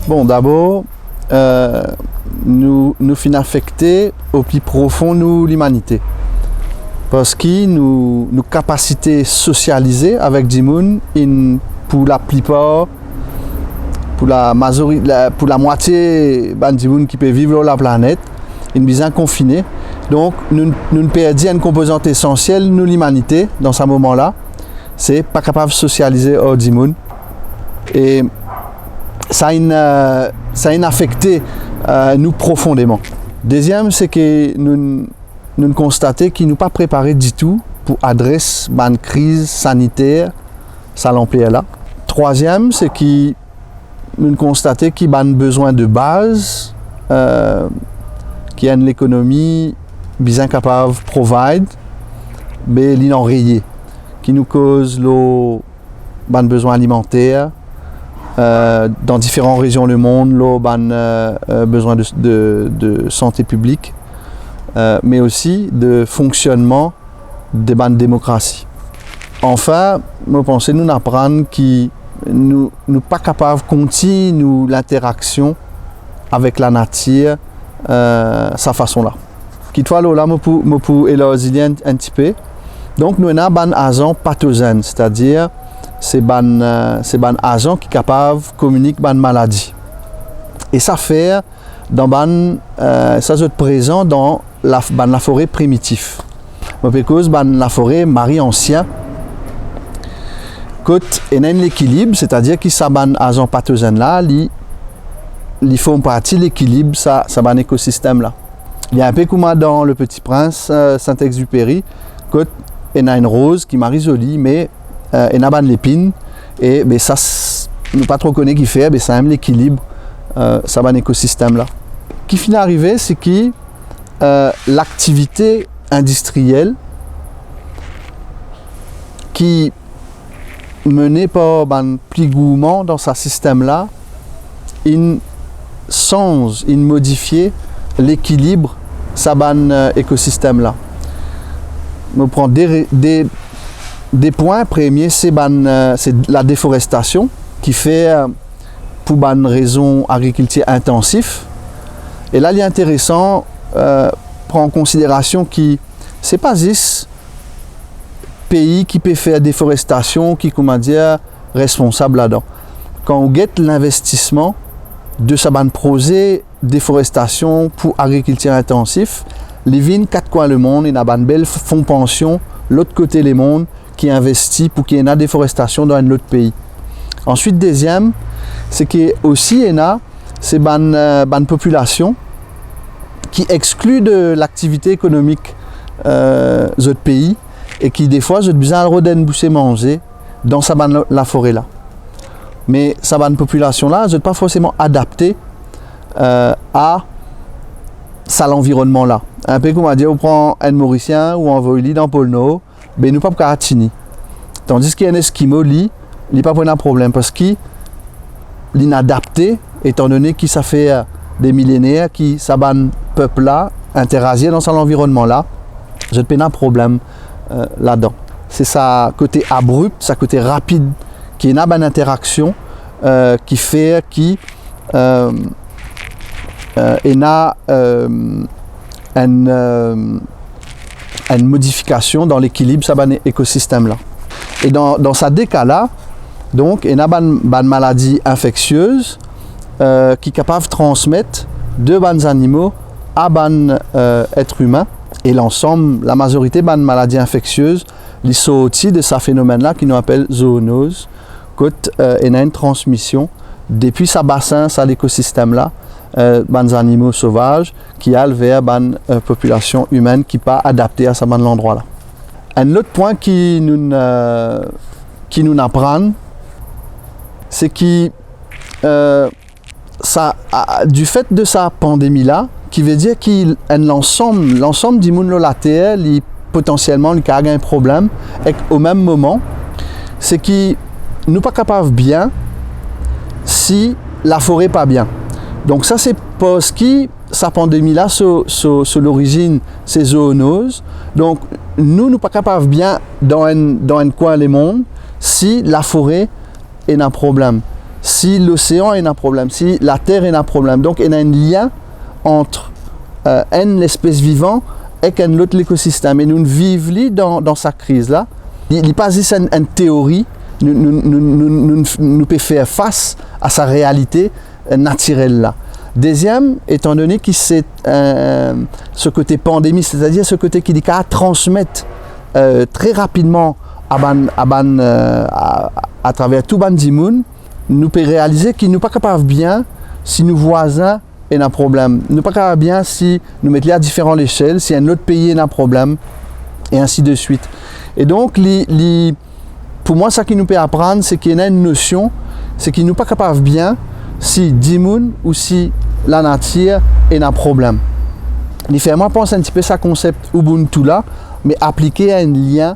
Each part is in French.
Bon, d'abord, nous finons affectés au plus profond nous l'humanité. Parce que nous capacités socialisées avec des gens, pour la plupart, pour la moitié des gens qui peuvent vivre sur la planète, ils sont bien confinés. Donc, nous perdons une composante essentielle, nous l'humanité, dans ce moment-là, c'est pas capable de socialiser hors du monde. Et ça a affecté nous profondément. Deuxième, c'est que nous constatons qu'ils ne sont pas préparés du tout pour adresser une crise sanitaire, ça l'empire là. Troisième, c'est que nous constatons qu'ils ont besoin de base, qui est l'économie bien capable de provide, mais l'inenrayé, qui nous cause le besoin alimentaire. Dans différentes régions du monde, l'eau a besoin de santé publique, mais aussi de fonctionnement des démocraties. Enfin, je pense que nous apprenons que nous ne sommes pas capables de continuer l'interaction avec la nature sa façon-là. Quitte-toi là, je peux élargir un petit peu. Donc, nous avons un agent pathogène, c'est-à-dire c'est un agent qui est capable de communiquer avec une maladie. Et ça fait ça est présent dans la forêt primitive. Parce que la forêt marie ancien, quand il y a un équilibre, c'est-à-dire que ça un agent pathogène là, il faut partie de l'équilibre, ça un écosystème là. Il y a un peu comme dans Le Petit Prince, Saint-Exupéry, quand il y a une rose qui marie jolie, mais il y a l'épine, et ça, nous pas trop connaît qui fait, ça aime l'équilibre, ça va un écosystème là. Ce qui finit d'arriver, c'est que l'activité industrielle qui menée par un plus gourmand dans ce système là, il change, il modifie l'équilibre de cet écosystème là. On prend des points premiers, c'est la déforestation qui fait pour une raison agriculture intensive. Et là, il est intéressant prendre en considération que ce n'est pas juste pays qui peut faire déforestation qui est responsable là-dedans. Quand on guette l'investissement de ce projet déforestation pour agriculture intensive, les vignes quatre coins le monde, il y a une belle fonds pension, l'autre côté le monde qui investit pour qu'il y ait une déforestation dans un autre pays. Ensuite, deuxième, c'est qu'il aussi y a une population qui exclut de l'activité économique d'autres pays et qui des fois ont besoin de bousser manger dans la forêt là. Mais cette population là n'est pas forcément adaptée à l'environnement là. Un peu comme on dit, on prend un Mauricien ou un Voili dans le pôle Nord, mais nous pas pour Karatini. Tandis qu'il y a un Esquimau, il n'y a pas de problème parce qu'il est inadapté, étant donné que ça fait des millénaires que ce peuple là interagit dans son environnement là. Je n'ai pas de problème là-dedans. C'est ça côté abrupt, ça côté rapide, qui est une interaction qui fait qu'il y a une modification dans l'équilibre de cet écosystème-là. Et dans ce cas-là, donc, il y a une maladie infectieuse qui est capable de transmettre de bonnes animaux à des êtres humains. Et l'ensemble, la majorité des maladies infectieuses, ils sont aussi de ce phénomène-là qui nous appelle zoonose, quand il y a une transmission depuis ce bassin, ça l'écosystème-là, des animaux sauvages qui allent vers une population humaine qui n'est pas adaptée à ce endroit-là. Un autre point qui nous apprend, c'est que du fait de cette pandémie-là, qui veut dire que l'ensemble du monde de la Terre, potentiellement, il y a un problème, et au même moment, c'est que nous ne sommes pas capables bien si la forêt n'est pas bien. Donc ça, c'est parce que cette pandémie-là, sur l'origine, c'est zoonose. Donc nous ne sommes pas capables bien dans un coin du monde si la forêt est un problème. si l'océan est un problème, si la terre est un problème. Donc il y a un lien entre l'espèce vivante et l'autre l'écosystème. Et nous vivons dans cette crise-là. Il n'est pas juste une théorie, nous pouvons faire face à sa réalité naturelle-là. Deuxième, étant donné que c'est ce côté pandémie, c'est-à-dire ce côté qui dit qu'à transmettre très rapidement à travers tout le monde, nous pouvons réaliser qu'ils ne sont pas capables bien si nos voisins ont un problème. Nous ne sommes pas capables bien si nous mettons à différentes échelles, si un autre pays a un problème, et ainsi de suite. Et donc, pour moi, ce qui nous peut apprendre, c'est qu'il y a une notion, c'est qu'ils ne sont pas capables bien si 10 personnes ou si la nature a un problème. Moi, je pense un petit peu ce concept Ubuntu là, mais appliqué à un lien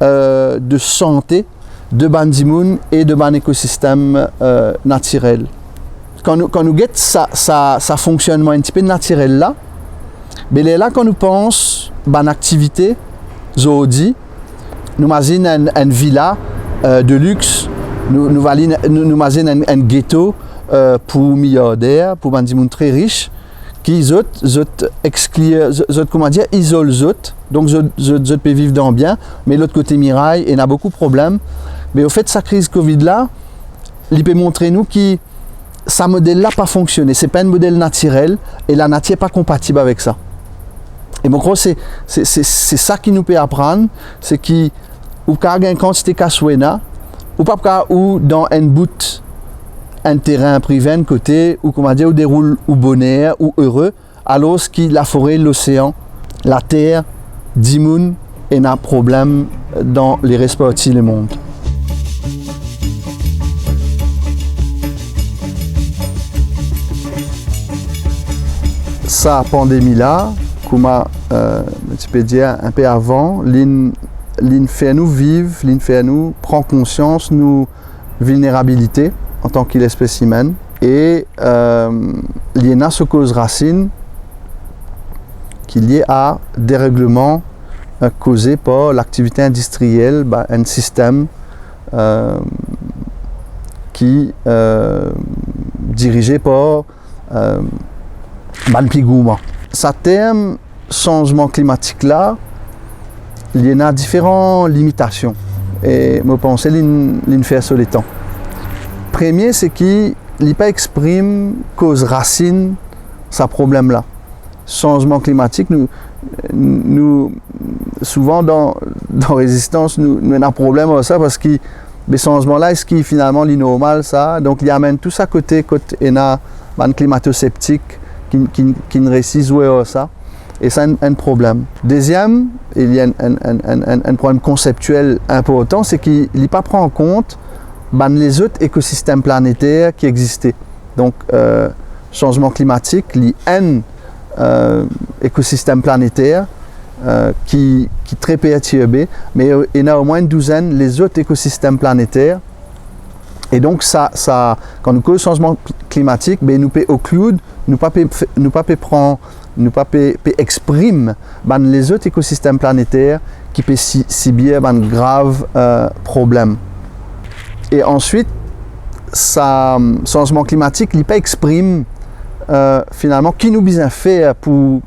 de santé de Bandimoun et de ban écosystème naturel. Quand nous regardons ça fonctionnement un petit peu naturel là, mais là quand nous pensons ban activité, Zodi, nous imaginons une villa de luxe, nous imaginons un ghetto pour milliardaires, pour Bandimoun très riches, qui isolent les autres, donc les autres peuvent vivre dans bien, mais l'autre côté miraille, il y a beaucoup de problèmes. Mais au fait, cette crise Covid-là, il peut montrer nous que ce modèle-là n'a pas fonctionné. Ce n'est pas un modèle naturel et la nature n'est pas compatible avec ça. Et en gros, c'est ça qui nous peut apprendre, c'est qu'il y a une quantité de ou pas ou dans un bout, un terrain privé, un côté, ou comment dire, ou déroule ou bonheur, ou heureux, alors que la forêt, l'océan, la terre, 10 personnes et un problème dans les restes du monde. Sa pandémie-là, comme tu peux dire un peu avant, l'in fait nous vivre, l'in fait nous prendre conscience de nos vulnérabilités en tant qu'espèce humaine. Et il y a ce cause racine qui est lié à dérèglements causés par l'activité industrielle, un système qui dirigé par Banpiguma. Ça terme changement climatique là, il y en a différentes limitations et je pense qu'il fait sur les temps. Premier, c'est qu'il n'a pas exprime cause racine ce problème là. Changement climatique, nous souvent dans résistance nous avons un problème avec ça parce que les changements là, est-ce qu'il finalement est normal ça, donc il amène tout ça côté il y a un climato-sceptique qui ne réussit jouer à ça. Et c'est un problème. Deuxième, il y a un problème conceptuel important, c'est qu'il ne pas prend en compte les autres écosystèmes planétaires qui existaient. Donc, changement climatique, il y a un écosystème planétaire qui est très perturbé, mais il y en a au moins une douzaine les autres écosystèmes planétaires. Et donc, quand nous cause changement climatique, nous pouvons occluder, nous ne pouvons pas exprimer les autres écosystèmes planétaires qui peuvent subir un grave problème. Et ensuite, ce changement climatique, il pas exprime finalement qui nous besoin faire pour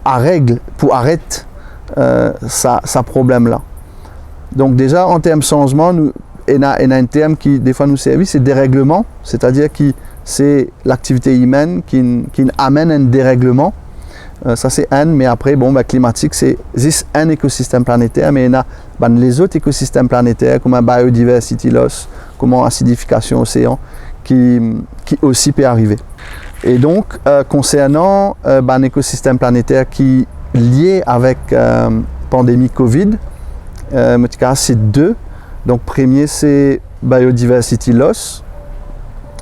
arrêter ce problème-là. Donc déjà, en termes de changement, il y a un terme qui des fois nous sert, c'est dérèglement, c'est-à-dire que c'est l'activité humaine qui amène un dérèglement. Ça c'est un, mais après, climatique, c'est juste un écosystème planétaire, mais il y a les autres écosystèmes planétaires, comme la biodiversité loss, comme l'acidification océan, qui aussi peut arriver. Et donc, concernant un écosystème planétaire qui est lié avec pandémie Covid, en tout cas, c'est deux. Donc, premier, c'est biodiversity loss,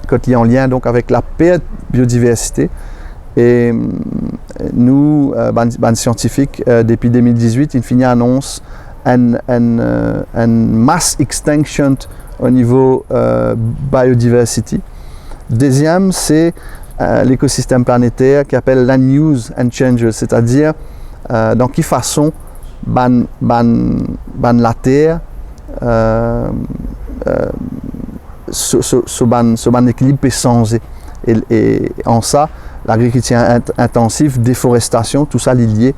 quand il est en lien donc avec la perte de biodiversité. Et nous, scientifiques, depuis 2018, il annonce une mass extinction au niveau biodiversity. Deuxième, c'est l'écosystème planétaire qui appelle land use and changes, c'est-à-dire dans quelle façon la Terre ce ban équilibre peut changer. Et en ça, l'agriculture intensive, déforestation, tout ça lié,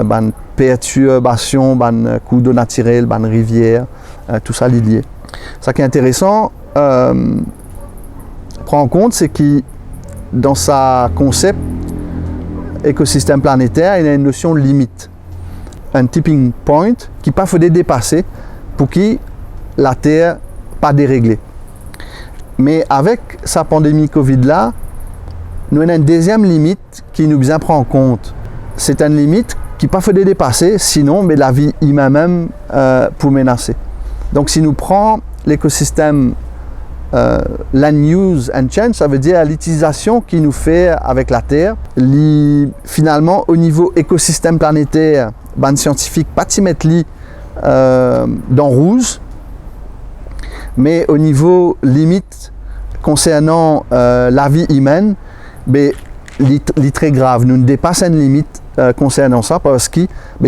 ban perturbation, ban cours d'eau naturelle, ban rivière, tout ça lié. Ce qui est intéressant, prendre en compte, c'est que dans sa concept écosystème planétaire, il y a une notion de limite, un tipping point qui pas faut dépasser pour que la Terre pas déréglée. Mais avec sa pandémie Covid là, nous avons une deuxième limite qui nous bien prend en compte. C'est une limite qui pas faut dépasser, sinon mais la vie humaine même pour menacer. Donc si nous prenons l'écosystème land use and change, ça veut dire l'utilisation qu'il nous fait avec la Terre. Finalement, au niveau écosystème planétaire, ban scientifique pas t'y mettre dans rouge, mais au niveau limite concernant la vie humaine, c'est très grave. Nous dépassons une limite concernant ça parce que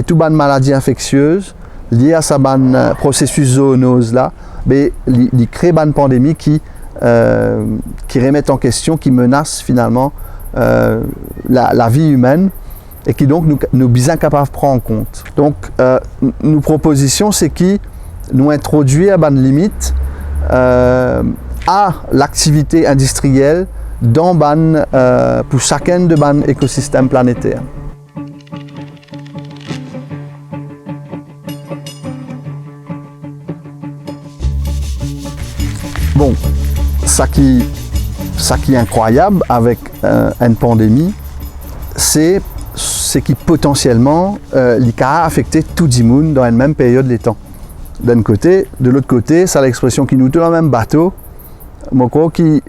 toute bonne maladie infectieuse liée à ce processus zoonose là, il crée une pandémie qui remet en question, qui menace finalement la vie humaine et qui donc nous bien capables de prendre en compte. Donc nos propositions, c'est qui nous introduire à une limite à l'activité industrielle pour chacun de ban écosystèmes planétaires. Bon, ça qui est incroyable avec une pandémie, c'est qui potentiellement l'ICA a affecté tout le monde dans une même période de temps. D'un côté, de l'autre côté, c'est l'expression qui nous tourne dans le même bateau. Moi, je crois que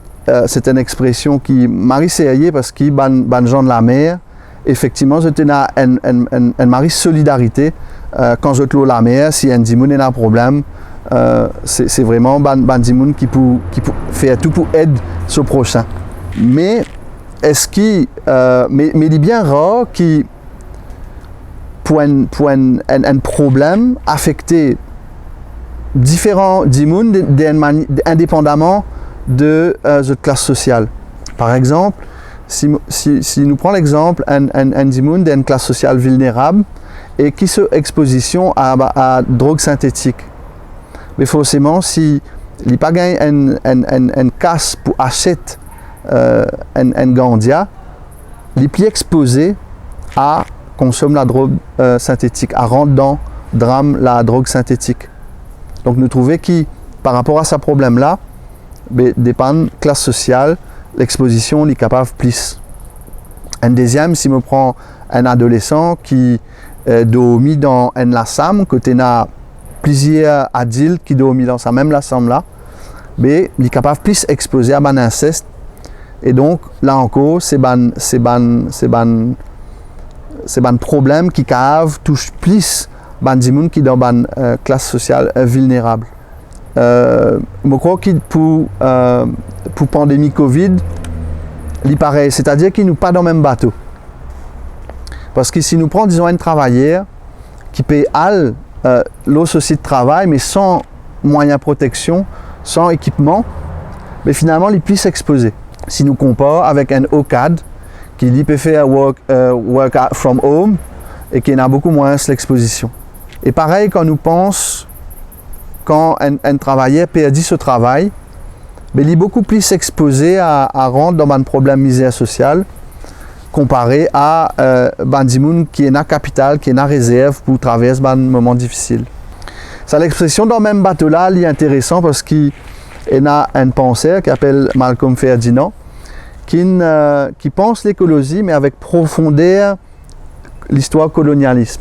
c'est une expression qui m'a sérieux parce que ban gens de la mer, effectivement, je tenais une mari solidarité quand je trouve la mer, si un dimoun a un problème. C'est vraiment ban dimoun qui peut faire tout pour aider ce prochain. Mais est-ce qu'il mais il est bien rare qui pour un problème affecter différents dimoun indépendamment de classe sociale. Par exemple, si nous prenons l'exemple un dimoun d'une classe sociale vulnérable et qui se exposition à drogue synthétique. Mais forcément, si il n'y a pas une casse pour acheter un gandia, il est plus exposé à consommer la drogue synthétique, à rentrer dans drame la drogue synthétique. Donc nous trouvons que par rapport à ce problème-là, dépend classe sociale, l'exposition est capable plus. Un deuxième, si je prends un adolescent qui dormi dans un lassam, côté na plusieurs adultes qui dorment dans sa même lassam là, il est capable plus exposé à un inceste. Et donc là encore, c'est un problème qui touche plus les gens qui sont dans une classe sociale vulnérable. Je crois que pour pandémie Covid, il pareil, c'est-à-dire qu'ils ne sont pas dans le même bateau. Parce que si nous prenons, disons, un travailleur qui paye l'autre aussi de travail, mais sans moyens de protection, sans équipement, mais finalement, il peut s'exposer. Si nous comparons avec un OCAD qui lui peut faire work from home et qui a beaucoup moins l'exposition. Et pareil, quand nous pensons quand un travailleur perdit ce travail, il est beaucoup plus exposé à rentrer dans un problème de misère sociale comparé à Bandimoun qui est dans capital, qui est dans réserve pour traverser un moment difficile. C'est l'expression dans le même bateau là, est intéressant parce qu'il y a un penseur qui s'appelle Malcolm Ferdinand qui pense l'écologie mais avec profondeur l'histoire colonialisme.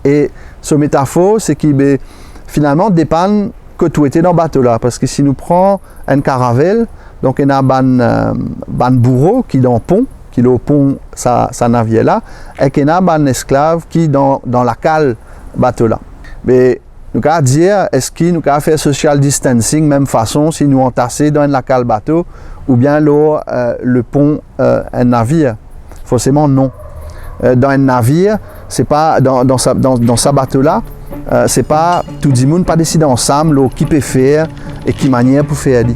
Et ce métaphore, c'est qu'il finalement dépend que tout était dans le bateau là. Parce que si nous prenons un caravelle, donc il y a un bourreau qui est dans le pont, qui est au pont, sa navire là, et qu'il y a un esclave qui est dans la cale bateau là. Mais nous allons dire, est-ce que nous allons faire social distancing, même façon, si nous entassons dans la cale bateau, ou bien le pont, un navire? Forcément non. Dans un navire, c'est pas dans sa bateau là, c'est pas tout le monde pas décidé ensemble qui peut faire et qui manière pour faire dit.